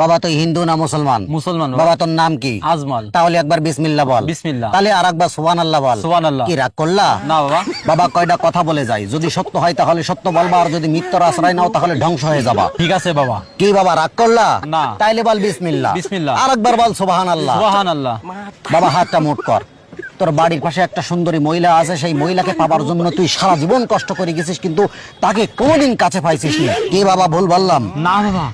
বাবা তুই হিন্দু না মুসলমান? মুসলমান বাবা তোর নাম কি? আজমল। তাহলে একবার বিসমিল্লাহ বল। বিসমিল্লাহ। তাহলে আরেকবার সুবহানাল্লাহ বল। সুবহানাল্লাহ। কি রাগ করলা? না বাবা। বাবা কয়টা কথা বলে যাই, যদি সত্য হয় তাহলে সত্য বলবা, আর যদি মিথ্যার আশ্রয় নাও তাহলে ধ্বংস হয়ে যাবা। ঠিক আছে বাবা। কি বাবা রাগ করলা? না। তাইলে বল বিসমিল্লাহ। বিসমিল্লাহ। আরেকবার বল সুবহানাল্লাহ। সুবহানাল্লাহ। বাবা হাতটা মুট কর। তোর বাড়ির পাশে একটা সুন্দরী মহিলা আছে, সেই মহিলাকে পাবার জন্য তুই সারা জীবন কষ্ট করে গেছিস, কিন্তু তাকে কোনোদিন কাছে পাইছিস না। কি বাবা ভুল বললাম? না বাবা।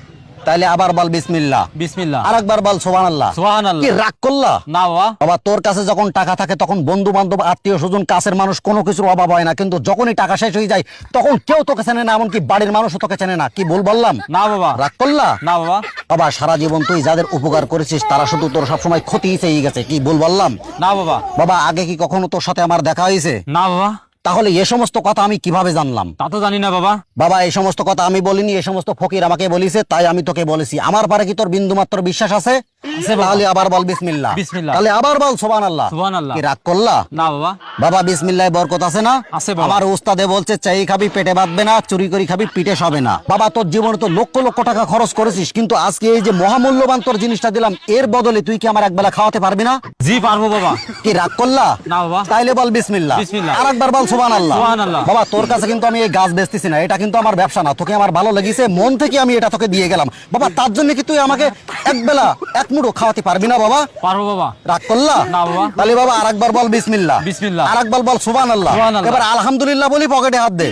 তাইলে আবার বল বিসমিল্লাহ। বিসমিল্লাহ। আরেকবার বল সুবহানাল্লাহ। সুবহানাল্লাহ। কি রাগ করলা? না বাবা। বাবা তোর কাছে যখন টাকা থাকে তখন বন্ধু বান্ধব আত্মীয় স্বজন কাছের মানুষ কোনো কিছুর অভাব হয় না, কিন্তু যখনই টাকা শেষ হয়ে যায় তখন কেউ তোকে চেনে না, এমনকি বাড়ির মানুষও তোকে চেনে না। কি ভুল বললাম? না বাবা। রাগ করলা? না বাবা। বাবা সারা জীবন তুই যাদের উপকার করেছিস তারা শুধু তোর সবসময় ক্ষতি চেয়ে গেছে। কি ভুল বললাম? না বাবা। বাবা আগে কি কখনো তোর সাথে আমার দেখা হয়েছে? না বাবা। তাহলে এ সমস্ত কথা আমি কিভাবে জানলাম? তা তো জানি না বাবা। বাবা এই সমস্ত কথা আমি বলিনি, এই সমস্ত ফকির আমাকে বলিছে, তাই আমি তোকে বলেছি। আমার পারে কি তোর বিন্দুমাত্র বিশ্বাস আছে? আছে বাবা। তাহলে আবার বল বিসমিল্লাহ। বিসমিল্লাহ। তাহলে আবার বল সুবহানাল্লাহ। সুবহানাল্লাহ। কি রাগ করলা? না বাবা। বাবা বিসমিল্লাহ বরকত আছে না? আছে বাবা। আমার উস্তাদে বলছে চাই খাবি পেটে বাঁধবে না, চুরি করে খাবি পিঠে সবে না। বাবা তোর জীবনে তো লক্ষ লক্ষ টাকা খরচ করেছিস, কিন্তু আজকে এই যে মহামূল্যবান তোর জিনিসটা দিলাম, এর বদলে তুই কি আমার একবেলা খাওয়াতে পারবি না? জি পারবো বাবা। কি রাগ করলা? না বাবা। তাইলে বল বিসমিল্লাহ। বিসমিল্লাহ। আরেকবার বল সুবহানাল্লাহ। সুবহানাল্লাহ। বাবা তোর কাছে কিন্তু আমি এই গাছ বেচতেছি না, এটা কিন্তু আমার ব্যবসা না। তোকে আমার ভালো লেগেছে, মন থেকে আমি এটা তোকে দিয়ে গেলাম। বাবা তার জন্য কি তুই আমাকে একবেলা এক মুঠো খাওয়াতে পারবি না বাবা? পারবো বাবা। রাগ করলা? না বাবা। তাহলে বাবা আরেকবার বল বিসমিল্লাহ। বিসমিল্লাহ। আরেকবার বল সুবহানাল্লাহ। সুবহানাল্লাহ। এবার আলহামদুলিল্লাহ বলি পকেটে হাত দে।